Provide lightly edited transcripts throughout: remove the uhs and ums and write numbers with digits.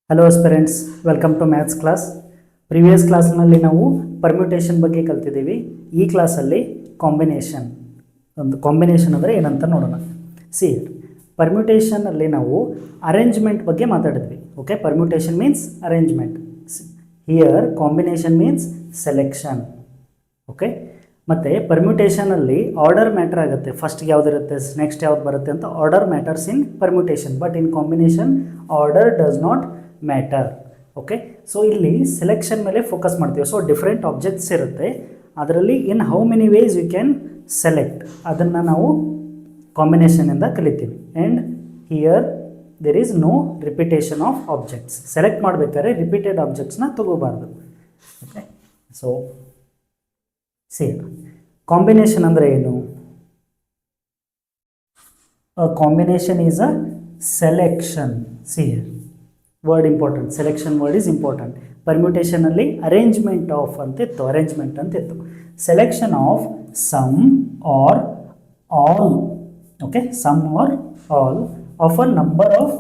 Hello aspirants, welcome to maths class. Previous ಕ್ಲಾಸ್ನಲ್ಲಿ ನಾವು ಪರ್ಮ್ಯೂಟೇಷನ್ ಬಗ್ಗೆ ಕಲ್ತಿದ್ದೀವಿ. ಈ ಕ್ಲಾಸಲ್ಲಿ ಕಾಂಬಿನೇಷನ್ ಅಂದರೆ ಏನಂತ ನೋಡೋಣ. ಸಿ, ಪರ್ಮ್ಯೂಟೇಷನಲ್ಲಿ ನಾವು ಅರೇಂಜ್ಮೆಂಟ್ ಬಗ್ಗೆ ಮಾತಾಡಿದ್ವಿ. Okay, permutation means arrangement. Here combination means selection. Okay, ಮತ್ತು ಪರ್ಮ್ಯೂಟೇಷನಲ್ಲಿ ಆರ್ಡರ್ ಮ್ಯಾಟರ್ ಆಗುತ್ತೆ. ಫಸ್ಟ್ಗೆ ಯಾವುದಿರುತ್ತೆ, ನೆಕ್ಸ್ಟ್ ಯಾವ್ದು ಬರುತ್ತೆ ಅಂತ order matters in permutation. But in combination order does not matter. Okay, so ಇಲ್ಲಿ ಸೆಲೆಕ್ಷನ್ ಮೇಲೆ ಫೋಕಸ್ ಮಾಡ್ತೀವಿ. ಸೊ ಡಿಫ್ರೆಂಟ್ ಆಬ್ಜೆಕ್ಟ್ಸ್ ಇರುತ್ತೆ, ಅದರಲ್ಲಿ in how many ways you can select, ಅದನ್ನು ನಾವು ಕಾಂಬಿನೇಷನಿಂದ ಕಲಿತೀವಿ. And here there is no repetition of objects. Select ಮಾಡಬೇಕಾದ್ರೆ ರಿಪೀಟೆಡ್ ಆಬ್ಜೆಕ್ಟ್ಸ್ನ ತಗೋಬಾರ್ದು. ಓಕೆ, ಸೊ ಸೇಮ್ ಕಾಂಬಿನೇಷನ್ ಅಂದರೆ ಏನು? Combination is a selection. See, word important, selection word is important. ಪರ್ಮ್ಯೂಟೇಷನಲ್ಲಿ ಅರೇಂಜ್ಮೆಂಟ್ ಆಫ್ ಅಂತಿತ್ತು. Selection of some or all. Okay, some or all of a number of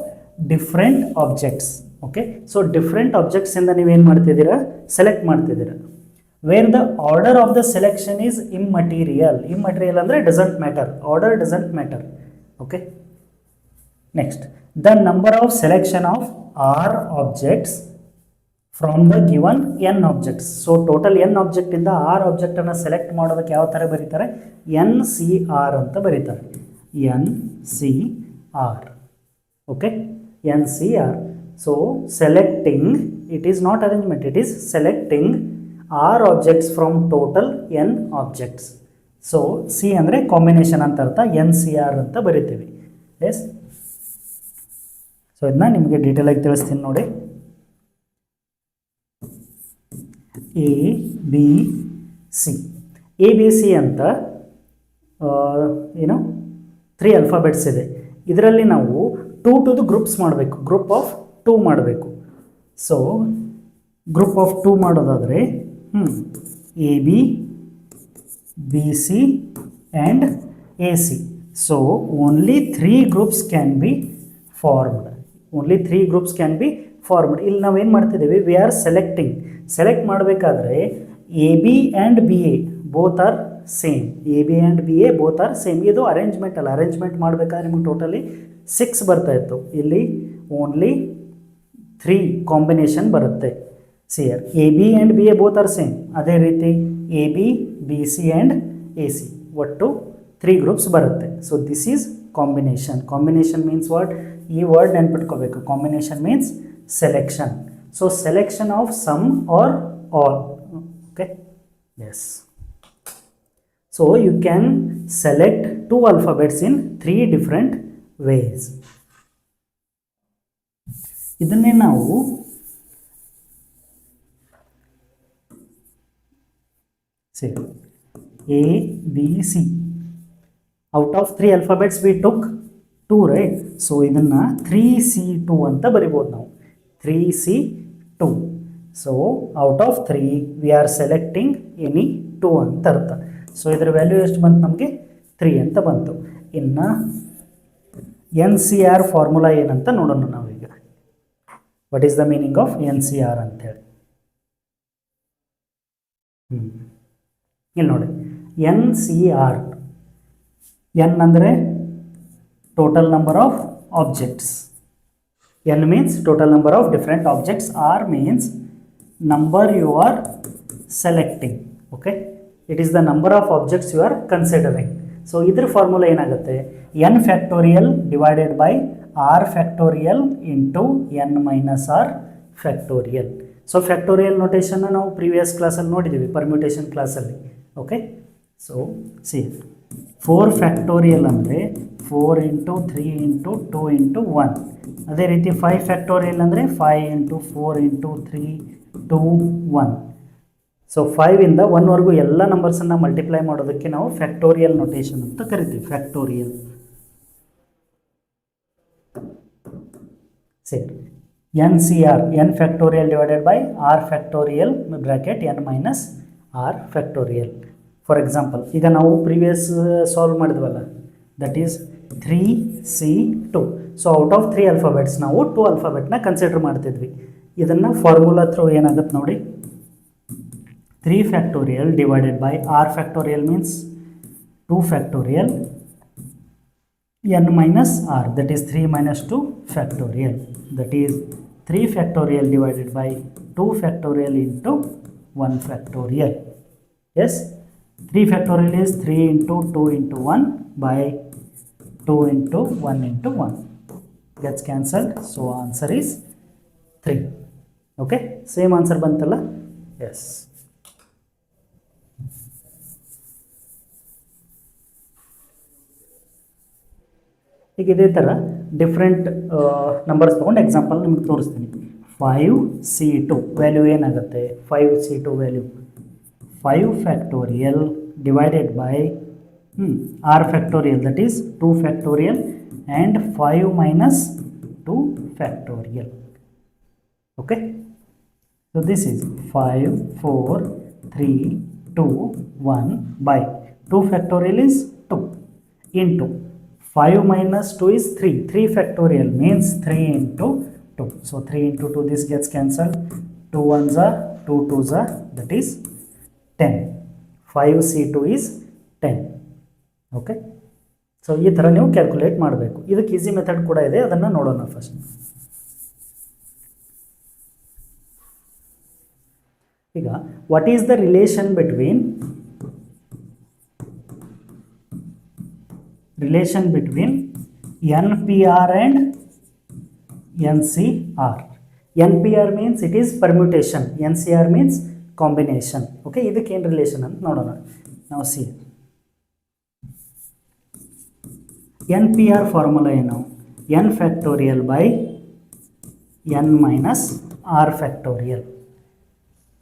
different objects. Okay, so different ಆಬ್ಜೆಕ್ಟ್ಸಿಂದ ನೀವೇನು ಮಾಡ್ತಿದ್ದೀರಾ, select ಮಾಡ್ತಿದ್ದೀರಾ. Where the order of the selection is immaterial. Immaterial ಅಂದರೆ doesn't matter, order doesn't matter. Okay, next, the number of selection of R objects from the given N objects. So total N ಆಬ್ಜೆಕ್ಟಿಂದ R ಆಬ್ಜೆಕ್ಟನ್ನು select ಮಾಡೋದಕ್ಕೆ ಯಾವ ಥರ ಬರೀತಾರೆ, N C R ಅಂತ ಬರೀತಾರೆ. N C R. Okay, N C R. So selecting, it is not arrangement, it is selecting R objects from total N objects. So C ಅಂದರೆ combination ಅಂತ ಅರ್ಥ, ಎನ್ ಸಿ ಆರ್ ಅಂತ ಬರಿತೀವಿ. S, so ಇದನ್ನ ನಿಮಗೆ ಡೀಟೇಲಾಗಿ ತಿಳಿಸ್ತೀನಿ ನೋಡಿ. A B C. A B C ಅಂತ ಏನು 3 ಅಲ್ಫಾಬೆಟ್ಸ್ ಇದೆ. ಇದರಲ್ಲಿ ನಾವು 2 ಟು ದ ಗ್ರೂಪ್ಸ್ ಮಾಡಬೇಕು, ಗ್ರೂಪ್ ಆಫ್ 2 ಮಾಡಬೇಕು. ಸೊ ಗ್ರೂಪ್ ಆಫ್ 2 ಮಾಡೋದಾದರೆ A B, B C and A C. So only 3 groups can be formed. ಇಲ್ಲಿ ನಾವೇನು ಮಾಡ್ತಿದ್ದೀವಿ, ವಿ ಆರ್ ಸೆಲೆಕ್ಟಿಂಗ್. ಸೆಲೆಕ್ಟ್ ಮಾಡಬೇಕಾದ್ರೆ A B and B A both are same. ಇದು arrangement ಅಲ್ಲ. Arrangement ಮಾಡಬೇಕಾದ್ರೆ ನಿಮಗೆ ಟೋಟಲಿ 6 ಬರ್ತಾಯಿತ್ತು, ಇಲ್ಲಿ ಓನ್ಲಿ 3 ಕಾಂಬಿನೇಷನ್ ಬರುತ್ತೆ. See here A B and B A both are same. ಅದೇ ರೀತಿ A B, B C and A C ಒಟ್ಟು 3 ಗ್ರೂಪ್ಸ್ ಬರುತ್ತೆ. So this is combination. Combination means what? ಈ ವರ್ಡ್ ನೆನ್ಪಿಟ್ಕೋಬೇಕು. Combination means selection. So selection of some or all. Okay, yes. So you can select 2 alphabets in 3 different ways. ಇದನ್ನೇ ನಾವು A, B, C. Out of 3 alphabets we took 2, right? So ಇದನ್ನು 3C2 ಅಂತ ಬರಿಬೋದು ನಾವು. 3C2. So out of 3 we are selecting any 2 ಅಂತ ಅರ್ಥ. So ಇದರ value ಎಷ್ಟು ಬಂತು ನಮಗೆ? 3 ಅಂತ ಬಂತು. ಇನ್ನು ಎನ್ ಸಿ ಆರ್ ಫಾರ್ಮುಲಾ ಏನಂತ ನೋಡೋಣ ನಾವೀಗ. What is the meaning of N C R ಅಂತೇಳಿ. ಇಲ್ಲಿ ನೋಡಿ, ಎನ್ ಸಿ ಆರ್. ಎನ್ ಅಂದರೆ total number of objects. N means total number of different objects. R means number you are selecting. Okay, it is the number of objects you are considering. So ಇದ್ರ formula ಏನಾಗುತ್ತೆ, N factorial divided by R factorial into N minus R factorial. So factorial ನೋಟೇಷನ್ನ ನಾವು previous ಕ್ಲಾಸಲ್ಲಿ ನೋಡಿದ್ದೀವಿ, ಪರ್ಮ್ಯೂಟೇಷನ್ ಕ್ಲಾಸಲ್ಲಿ. Okay, so C 4 factorial ಅಂದರೆ 4 into 3 into 2 into 1. ಅದೇ ರೀತಿ 5 ಫ್ಯಾಕ್ಟೋರಿಯಲ್ ಅಂದರೆ 5 ಇಂಟು 4 ಇಂಟು 3 2 1. ಸೊ 5 ಇಂದ 1ವರೆಗೂ ಎಲ್ಲ ನಂಬರ್ಸನ್ನು ಮಲ್ಟಿಪ್ಲೈ ಮಾಡೋದಕ್ಕೆ ನಾವು ಫ್ಯಾಕ್ಟೋರಿಯಲ್ ನೋಟೇಷನ್ ಅಂತ ಕರಿತೀವಿ. ಫ್ಯಾಕ್ಟೋರಿಯಲ್. ಸರಿ, N C R, N factorial divided by R factorial bracket N minus R factorial. For example, ಈಗ ನಾವು ಪ್ರೀವಿಯಸ್ ಸಾಲ್ವ್ ಮಾಡಿದ್ವಲ್ಲ, that is 3C2. So out of 3 alphabets ನಾವು 2 ಆಲ್ಫಾಬೆಟ್ನ ಕನ್ಸಿಡರ್ ಮಾಡ್ತಿದ್ವಿ. ಇದನ್ನು ಫಾರ್ಮುಲಾ ಥ್ರೂ ಏನಾಗುತ್ತೆ ನೋಡಿ, 3 factorial divided by r factorial means 2 factorial n minus r, that is 3 minus 2 factorial, that is 3 factorial divided by 2 factorial into 1 factorial. Yes, 3 factorial is 3 into 2 into 1 by 2 into 1 into 1 gets cancelled, so answer is 3. Okay, same answer bantalla. Yes. ಈಗ ಇದೇ ಥರ different numbers ತೊಗೊಂಡು example ನಿಮಗೆ ತೋರಿಸ್ತೀನಿ. 5C2 value ಏನಾಗುತ್ತೆ, 5C2 value 5 factorial divided by r factorial, that is 2 factorial and 5 minus 2 factorial. Okay, so this is 5 4 3 2 1 by 2 factorial is 2 into 5 minus 2 is 3. 3 factorial means 3 into 2. So 3 into 2, this gets cancelled. 2 ones are 2 twos are, that is 10. 5C2 is 10. Okay. So ಈ ಥರ ನೀವು calculate ಮಾಡಬೇಕು. ಇದಕ್ಕೆ easy method ಕೂಡ ಇದೆ, ಅದನ್ನು ನೋಡೋಣ first. ಈಗ what is the relation between NPR and NCR. NPR means it is permutation, NCR means combination. Okay, ಇದಕ್ಕೆ ಏನು ರಿಲೇಷನ್ ಅಂತ ನೋಡೋಣ. ನಾವು ಸಿ NPR ಫಾರ್ಮುಲಾ ಏನು, n factorial by n minus r factorial.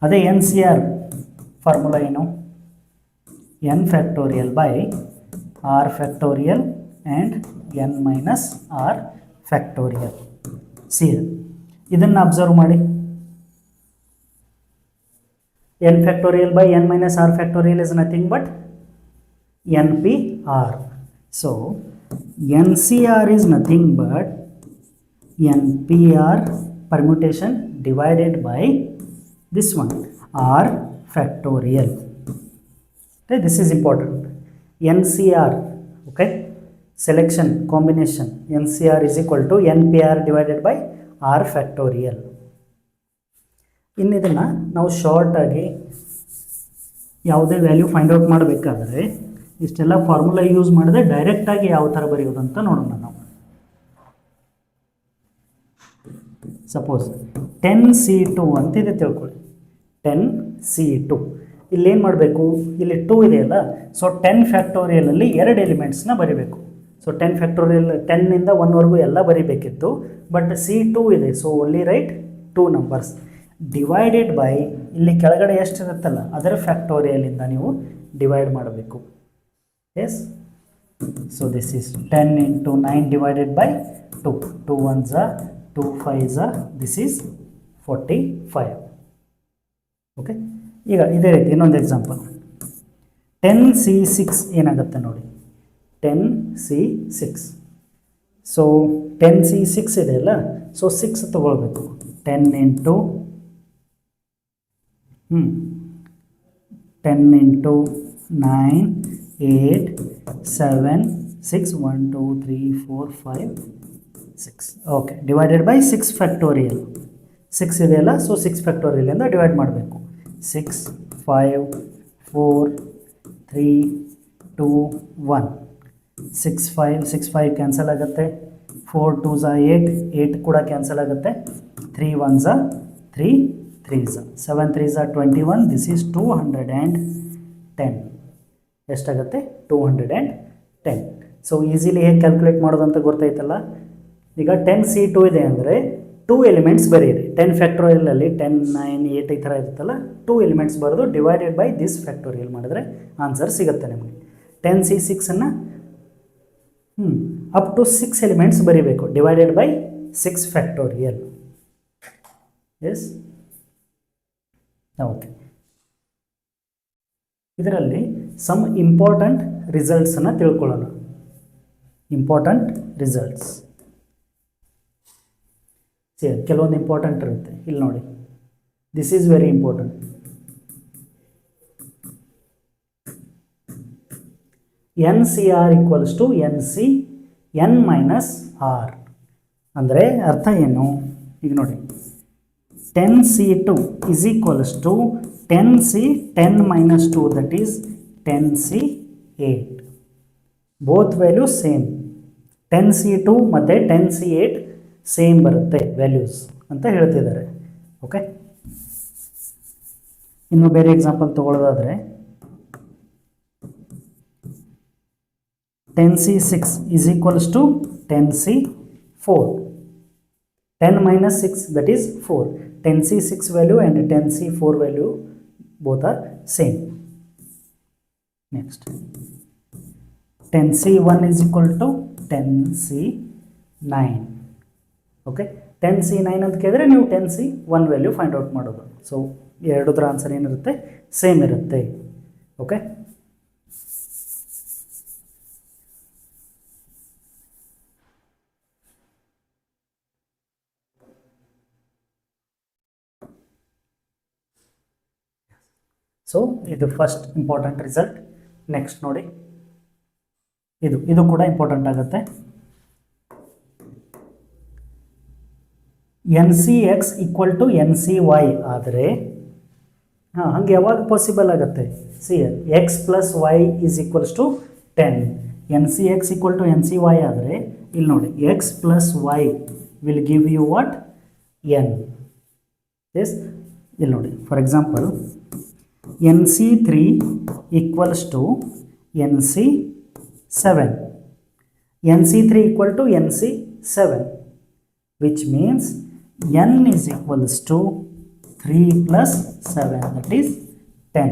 ಅದೇ NCR ಫಾರ್ಮುಲಾ ಏನು, n factorial by r factorial and n minus r factorial. See, ಇದನ್ನು observe ಮಾಡಿ, n factorial by n minus r factorial is nothing but NPR. So NCR is nothing but NPR permutation divided by this one r factorial. Okay, this is important. NCR, okay, selection combination, NCR is equal to NPR divided by r factorial. ಇನ್ನಿದನ್ನು ನಾವು ಶಾರ್ಟಾಗಿ ಯಾವುದೇ value find out ಮಾಡಬೇಕಾದ್ರೆ ಇಷ್ಟೆಲ್ಲ formula use ಮಾಡಿದ್ರೆ ಡೈರೆಕ್ಟಾಗಿ ಯಾವ ಥರ ಬರೆಯೋದಂತ ನೋಡೋಣ ನಾವು. ಸಪೋಸ್ 10C2 ಅಂತಿದೆ ತಿಳ್ಕೊಳ್ಳಿ, 10C2. ಇಲ್ಲೇನು ಮಾಡಬೇಕು, ಇಲ್ಲಿ 2 ಇದೆಯಲ್ಲ, ಸೊ 10 ಫ್ಯಾಕ್ಟೋರಿಯಲಲ್ಲಿ 2 ಎಲಿಮೆಂಟ್ಸ್ನ ಬರೀಬೇಕು. ಸೊ 10 ಫ್ಯಾಕ್ಟೋರಿಯಲ್ 10ನಿಂದ 1ವರೆಗೂ ಎಲ್ಲ ಬರೀಬೇಕಿತ್ತು, ಬಟ್ C2 ಇದೆ, so only write 2 numbers divided by ಇಲ್ಲಿ ಕೆಳಗಡೆ ಎಷ್ಟಿರುತ್ತಲ್ಲ ಅದರ ಫ್ಯಾಕ್ಟೋರಿಯಲಿಂದ ನೀವು ಡಿವೈಡ್ ಮಾಡಬೇಕು. Yes, so this is 10 into 9 divided by 2. 2 ones are 2 5s are, this is 45. Okay, ಈಗ ಇದೇ ರೀತಿ ಇನ್ನೊಂದು ಎಕ್ಸಾಂಪಲ್ 10C6 ಏನಾಗುತ್ತೆ ನೋಡಿ, 10C6. ಸೊ 10C6 ಇದೆ ಅಲ್ಲ, ಸೊ 6 ತಗೊಳ್ಬೇಕು. 10 into 9 8 7 6 1 2 3 4 5 6. Okay, divided by 6 factorial. 6 ಇದೆಯಲ್ಲ, ಸೊ 6 ಫ್ಯಾಕ್ಟೋರಿಯಲಿಂದ ಡಿವೈಡ್ ಮಾಡಬೇಕು. 6 5 4 3 2 1. 6 5 ಕ್ಯಾನ್ಸಲ್ ಆಗುತ್ತೆ. 4 2s are 8, 8 ಕೂಡ ಕ್ಯಾನ್ಸಲ್ ಆಗುತ್ತೆ. 3 1s are 3 3s are 7 3s are 21. This is 210. ಎಷ್ಟಾಗುತ್ತೆ, 210. ಸೊ ಈಸಿಲಿ ಹೇಗೆ ಕ್ಯಾಲ್ಕುಲೇಟ್ ಮಾಡೋದಂತ ಗೊತ್ತಾಯ್ತಲ್ಲ. ಈಗ 10C2 ಇದೆ ಅಂದರೆ 2 ಎಲಿಮೆಂಟ್ಸ್ ಬರೀರಿ. 10 ಫ್ಯಾಕ್ಟೋರಿಯಲಲ್ಲಿ 10 9 8 ಈ ಥರ ಇರುತ್ತಲ್ಲ, 2 ಎಲಿಮೆಂಟ್ಸ್ ಬರೆದು ಡಿವೈಡೆಡ್ ಬೈ ದಿಸ್ ಫ್ಯಾಕ್ಟೋರಿಯಲ್ ಮಾಡಿದ್ರೆ ಆನ್ಸರ್ ಸಿಗುತ್ತೆ ನಿಮಗೆ. 10C6ಅನ್ನು ಅಪ್ ಟು 6 ಎಲಿಮೆಂಟ್ಸ್ ಬರೀಬೇಕು, divided by 6 factorial. Yes, okay. ಇದರಲ್ಲಿ ಸಮ್ ಇಂಪಾರ್ಟೆಂಟ್ ರಿಸಲ್ಟ್ಸನ್ನು ತಿಳ್ಕೊಳ್ಳೋಣ. Important results. ಕೆಲವೊಂದು ಇಂಪಾರ್ಟೆಂಟ್ ಇರುತ್ತೆ, ಇಲ್ಲಿ ನೋಡಿ, this is very important. NCR equals to N minus R ಅಂದರೆ ಅರ್ಥ ಏನು? ಈಗ ನೋಡಿ, 10C2 is equals to 10C 10 minus 2, that is 10C8. Both values same. 10C2 ಮತ್ತು 10C8 ಸೇಮ್ ಬರುತ್ತೆ ವ್ಯಾಲ್ಯೂಸ್ ಅಂತ ಹೇಳ್ತಿದ್ದಾರೆ. ಓಕೆ, ಇನ್ನು ಬೇರೆ example ತಗೊಳ್ಳೋದಾದರೆ 10C6 is equals to 10C4. 10 minus 6, that is 4. 10C6 value and 10C4 value both are same. Next, 10C1 is equal to 10C9. Okay, 10C9 ಅಂತ ಕೇಳಿದ್ರೆ ನೀವು 10C1 value find out ಮಾಡೋದು. So ಎರಡರ answer ಏನಿರುತ್ತೆ? Same ಇರುತ್ತೆ. Okay, so ಇದು first important result. Next ನೋಡಿ, ಇದು ಕೂಡ ಇಂಪಾರ್ಟೆಂಟ್ ಆಗುತ್ತೆ. NCX ಈಕ್ವಲ್ ಟು NCY ಆದರೆ ಹಂಗೆ ಯಾವಾಗ ಪಾಸಿಬಲ್ ಆಗುತ್ತೆ? C X plus Y is equals to 10. NCX equal to NCY ಆದರೆ ಇಲ್ಲಿ ನೋಡಿ, X plus Y will give you what? N. Yes, ಇಲ್ಲಿ ನೋಡಿ, for example NC3 equals to NC7. NC3 equal to NC7, which means N is equals to 3 plus 7, that is 10.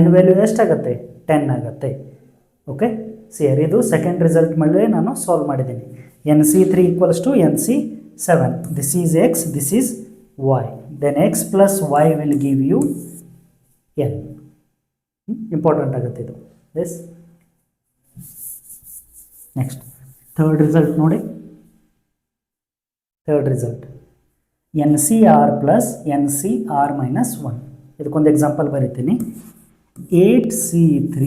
N value ಎಷ್ಟಾಗುತ್ತೆ? 10 ಆಗುತ್ತೆ. Okay, ಸರಿ, ಇದು second result ಮೇಲೆ ನಾನು solve ಮಾಡಿದ್ದೀನಿ. NC3 equals to NC7. This is X, this is Y. Then X plus Y will give you N. Important ಆಗುತ್ತೆ ಇದು. S, next third result ನೋಡಿ. Third result NCR plus NCR minus 1. ಇದಕ್ಕೊಂದು example ಬರೀತೀನಿ. 8C3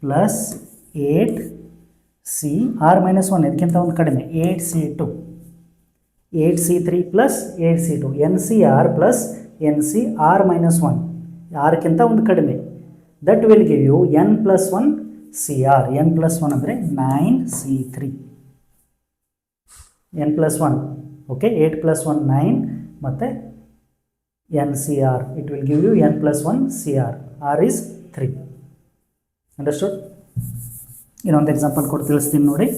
plus 8CR minus 1, ಇದಕ್ಕಿಂತ ಒಂದು ಕಡಿಮೆ 8C2. 8C3 plus 8C2. NCR plus NCR minus 1, ಯಾರಕ್ಕಿಂತ ಒಂದು ಕಡಿಮೆ. That will give you N plus 1 CR. N plus 1 ಅಂದರೆ 9C3. N plus 1, okay, 8 plus 1 9 ಮತ್ತು NCR, it will give you N plus 1 CR. R is 3. Understood? ಇನ್ನೊಂದು example ಕೊಟ್ಟು ತಿಳಿಸ್ತೀನಿ ನೋಡಿ.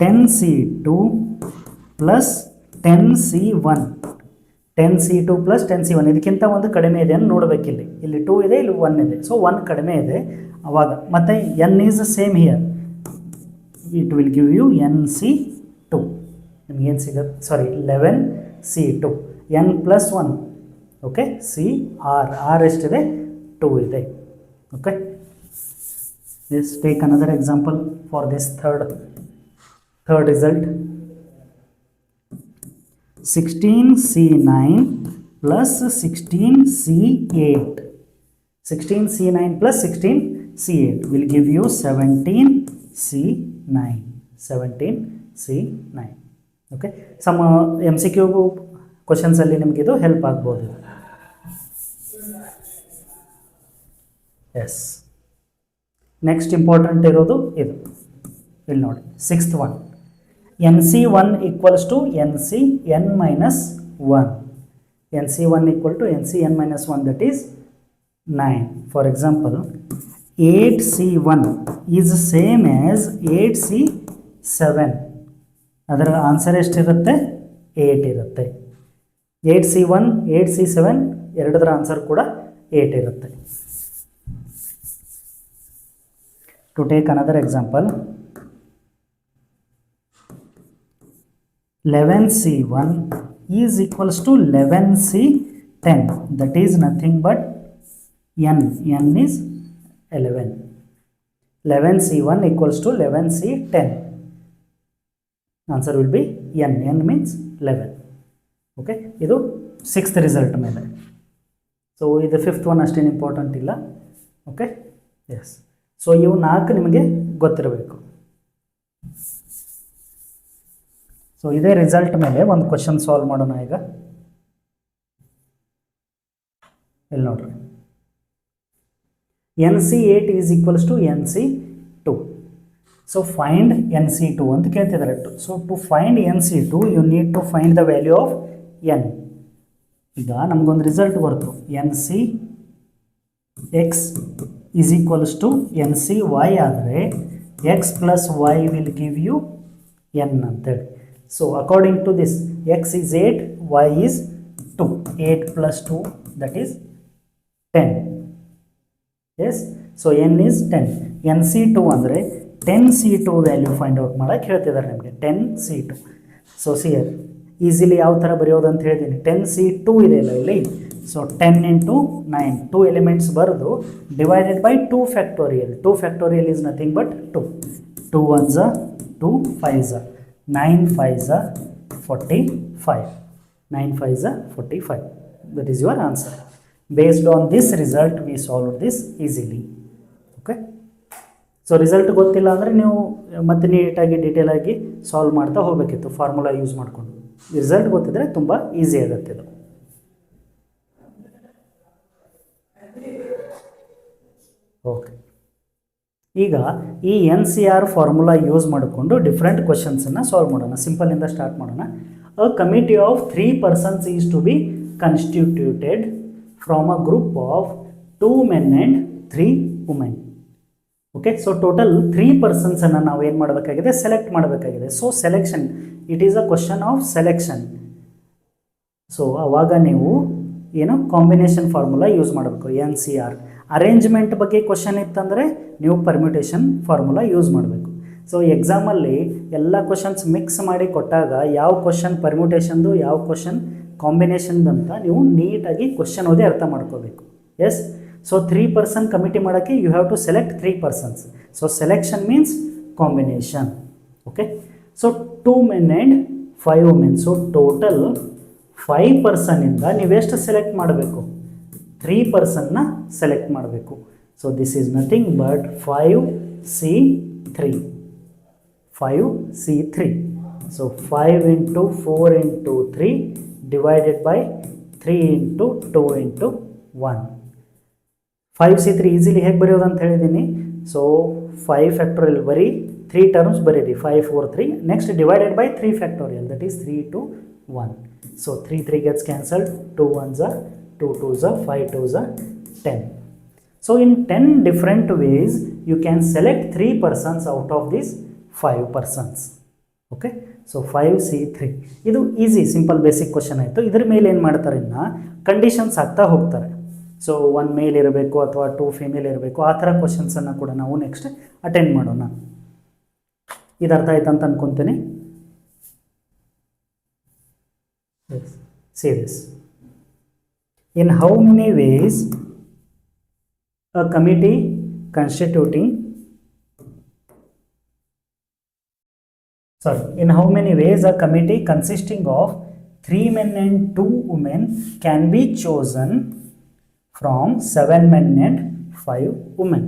10C2 plus 10C1. 10C2 plus 10C1, ಇದಕ್ಕಿಂತ ಒಂದು ಕಡಿಮೆ ಇದೆ ಅಂತ ನೋಡಬೇಕಿಲ್ಲಿ. ಇಲ್ಲಿ 2 ಇದೆ, ಇಲ್ಲಿ 1 ಇದೆ. ಸೊ 1 ಕಡಿಮೆ ಇದೆ ಅವಾಗ. ಮತ್ತು N is same here, it will give you NC2. ನಿಮ್ಗೇನು ಸಿಗುತ್ತೆ? Sorry, 11C2. N plus 1, okay, CR. R ಎಷ್ಟಿದೆ? 2 ಇದೆ. Okay, let's take another example for this third result. 16C9 plus 16C8. 16C9 plus 16C8 will give you 17C9. 17C9. Okay, some MCQ ಕ್ವಶನ್ಸಲ್ಲಿ ನಿಮಗಿದು help ಆಗ್ಬೋದು. Yes, next important ಇರೋದು ಇದು. ಇಲ್ಲಿ ನೋಡಿ, sixth one. NC1 equals to NCN minus 1. NC1 equal to NCN minus 1, that is 9. For example, 8C1 is same as 8C7. ಅದರ answer ಎಷ್ಟಿರುತ್ತೆ? 8 ಇರುತ್ತೆ. 8C1 8C7 ಎರಡರ ಆನ್ಸರ್ ಕೂಡ 8 ಇರುತ್ತೆ. To take another example, 11C1 is equals to 11C10, that is nothing but N is 11. 11C1 equals to 11C10. Answer will be n. n means 11. Okay, ಇದು 6th result ಮೇಲೆ. So ಇದು 5th one ಅಷ್ಟೇನು important ಇಲ್ಲ. Okay, yes. So ಇವು 4 ನಿಮಗೆ ಗೊತ್ತಿರಬೇಕು. So ಇದೇ result ಮೇಲೆ ಒಂದು ಕ್ವಶನ್ ಸಾಲ್ವ್ ಮಾಡೋಣ ಈಗ. ಇಲ್ಲಿ ನೋಡ್ರಿ, NC8 is equals to NC2. So find NC2 ಅಂತ ಕೇಳ್ತಿದ್ದಾರೆ. So to find NC2 you need to find the value of n. ಈಗ ನಮಗೊಂದು ರಿಸಲ್ಟ್ ಬರ್ತು, NCx is equals to NCy ಆದರೆ x plus y will give you n ಅಂತೇಳಿ. So according to this x is 8, y is 2. 8 plus 2 that is 10. Yes, so n is 10. NC2 ಅಂದರೆ 10C2 value find out ಮಾಡೋಕ್ಕೆ ಹೇಳ್ತಿದ್ದಾರೆ ನಿಮಗೆ, 10C2. So ಸಿಯರ್ easily ಯಾವ ಥರ ಬರೆಯೋದು ಅಂತ ಹೇಳಿದ್ದೀನಿ. 10C2 ಇದೆ ಅಲ್ಲ ಇಲ್ಲಿ, ಸೊ 10 × 9 2 ಎಲಿಮೆಂಟ್ಸ್ ಬರೆದು divided by 2 factorial. 2 factorial is nothing but 2. 2 1s 2 5s 9 5s 45. 9 5s 45. That is your answer. Based on this result we solved this easily. Okay. So result ಗೊತ್ತಿಲ್ಲ ಅಂದರೆ ನೀವು ಮತ್ತೆ ನೀಟಾಗಿ ಡೀಟೇಲಾಗಿ ಸಾಲ್ವ್ ಮಾಡ್ತಾ ಹೋಗಬೇಕಿತ್ತು ಫಾರ್ಮುಲಾ ಯೂಸ್ ಮಾಡಿಕೊಂಡು. Result ಗೊತ್ತಿದ್ರೆ ತುಂಬ ಈಸಿ ಆಗುತ್ತೆ ಇದು. ಓಕೆ, ಈಗ ಈ NCR ಫಾರ್ಮುಲಾ ಯೂಸ್ ಮಾಡಿಕೊಂಡು ಡಿಫ್ರೆಂಟ್ ಕ್ವಶನ್ಸನ್ನು ಸಾಲ್ವ್ ಮಾಡೋಣ. ಸಿಂಪಲಿಂದ ಸ್ಟಾರ್ಟ್ ಮಾಡೋಣ. A committee of 3 persons is to be constituted from a group of 2 men and 3 women. Okay, so total 3 ಪರ್ಸನ್ಸನ್ನು ನಾವು ಏನು ಮಾಡಬೇಕಾಗಿದೆ, ಸೆಲೆಕ್ಟ್ ಮಾಡಬೇಕಾಗಿದೆ. So selection, it is a question of selection. So ಆವಾಗ ನೀವು ಏನು ಕಾಂಬಿನೇಷನ್ ಫಾರ್ಮುಲಾ ಯೂಸ್ ಮಾಡಬೇಕು. NCR arrangement ಬಗ್ಗೆ ಕ್ವಶನ್ ಇತ್ತಂದರೆ ನೀವು ಪರ್ಮ್ಯುಟೇಷನ್ ಫಾರ್ಮುಲಾ ಯೂಸ್ ಮಾಡಬೇಕು. ಸೊ ಎಕ್ಸಾಮಲ್ಲಿ ಎಲ್ಲ ಕ್ವಶನ್ಸ್ ಮಿಕ್ಸ್ ಮಾಡಿ ಕೊಟ್ಟಾಗ ಯಾವ ಕ್ವಶನ್ ಪರ್ಮ್ಯುಟೇಷನ್ದು ಯಾವ ಕ್ವಶನ್ ಕಾಂಬಿನೇಷನ್ದು ಅಂತ ನೀವು ನೀಟಾಗಿ ಕ್ವಶನ್ ಓದಿ ಅರ್ಥ ಮಾಡ್ಕೋಬೇಕು. ಎಸ್, ಸೊ 3 person ಕಮಿಟಿ ಮಾಡೋಕ್ಕೆ you have to select 3 persons. So selection means combination. Okay, so 2 men and 5 women. So total 5 personನಿಂದ ನೀವೆಷ್ಟು ಸೆಲೆಕ್ಟ್ ಮಾಡಬೇಕು, 3 personna ಸೆಲೆಕ್ಟ್ ಮಾಡಬೇಕು. So this is nothing but 5C3. 5C3. So 5 × 4 × 3 divided by 3 × 2 × 1. 5C3 easily ಹೇಗೆ ಬರೆಯೋದು ಅಂತ ಹೇಳಿದ್ದೀನಿ. So 5 factorial ಬರೀ 3 terms ಬರೀರಿ, 5 4 3. Next divided by 3 factorial that is 3 to 1. So 3 3 gets cancelled, 2 1s 2 2s 5 2s 10. So in 10 different ways you can select 3 persons out of these 5 persons. Okay, so 5C3 ಇದು easy simple basic question ಆಯಿತು. ಇದ್ರ ಮೇಲೆ ಏನು ಮಾಡ್ತಾರೆ, ಇನ್ನು conditions ಆಗ್ತಾ ಹೋಗ್ತಾರೆ. So 1 ಮೇಲ್ ಇರಬೇಕು ಅಥವಾ 2 ಫೀಮೇಲ್ ಇರಬೇಕು, ಆ ಥರ ಕ್ವಶನ್ಸನ್ನು ಕೂಡ ನಾವು ನೆಕ್ಸ್ಟ್ ಅಟೆಂಡ್ ಮಾಡೋಣ. ಇದು ಅರ್ಥ ಆಯ್ತು ಅಂತ ಅಂದ್ಕೊತೀನಿ. See this. In how many ways a committee constituting in how many ways a committee consisting of 3 men and 2 women can be chosen from 7 men and 5 women.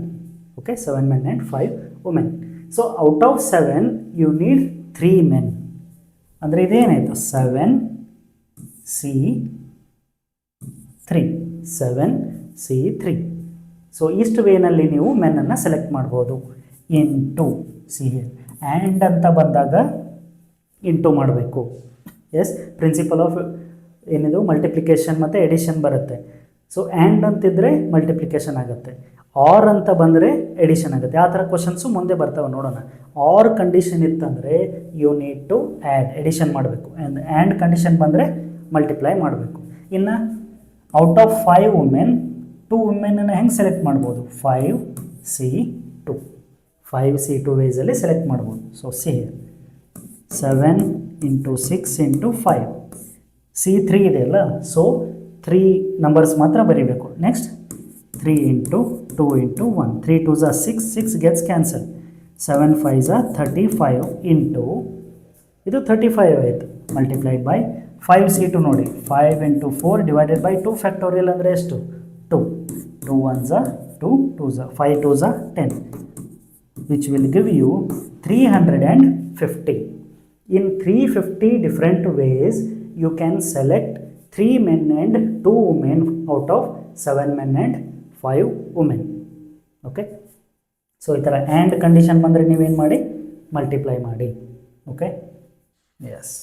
Okay, 7 men and 5 women. So out of 7 you need 3 men. ಅಂದರೆ ಇದೇನಾಯಿತು, 7C3. 7C3. So ಇಷ್ಟು ವೇನಲ್ಲಿ ನೀವು ಮೆನ್ನನ್ನು select ಮಾಡ್ಬೋದು. Into C and ಅಂತ ಬಂದಾಗ into ಮಾಡಬೇಕು. S, principle of ಏನಿದು multiplication ಮತ್ತು edition ಬರುತ್ತೆ. ಸೊ ಆ್ಯಂಡ್ ಅಂತಿದ್ರೆ ಮಲ್ಟಿಪ್ಲಿಕೇಶನ್ ಆಗುತ್ತೆ, ಆರ್ ಅಂತ ಬಂದರೆ ಎಡಿಷನ್ ಆಗುತ್ತೆ. ಆ ಥರ ಕ್ವಶನ್ಸು ಮುಂದೆ ಬರ್ತವೆ ನೋಡೋಣ. ಆರ್ ಕಂಡೀಷನ್ ಇತ್ತಂದರೆ you need to add, addition ಮಾಡಬೇಕು. ಆ್ಯಂಡ್ ಕಂಡೀಷನ್ ಬಂದರೆ ಮಲ್ಟಿಪ್ಲೈ ಮಾಡಬೇಕು. ಇನ್ನು ಔಟ್ ಆಫ್ 5 ವುಮೆನ್ 2 ವುಮೆನನ್ನು ಹೆಂಗೆ ಸೆಲೆಕ್ಟ್ ಮಾಡ್ಬೋದು, 5C2. 5C2 ವೇಸಲ್ಲಿ ಸೆಲೆಕ್ಟ್ ಮಾಡ್ಬೋದು. So C 7 × 6 × 5. C3 ಇದೆಯಲ್ಲ, ಸೊ 3 ನಂಬರ್ಸ್ ಮಾತ್ರ ಬರೀಬೇಕು. Next 3 into 2 into 1. 3 2s are 6, 6 gets cancelled. 7 5s are 35 into ಇದು 35 ಆಯಿತು ಮಲ್ಟಿಪ್ಲೈಡ್ ಬೈ 5 C2 ನೋಡಿ 5 into 4 divided by 2 ಫ್ಯಾಕ್ಟೋರಿಯಲ್ ಅಂದರೆ ಎಷ್ಟು 2 2 1s are 2 2s are 5 2s are 10 which will give you 350. In 350 different ways you can select 3 men and 2 women out of 7 men and 5 women. Okay, so ಈ ಥರ and condition ಬಂದರೆ ನೀವೇನು ಮಾಡಿ multiply ಮಾಡಿ. Okay, S.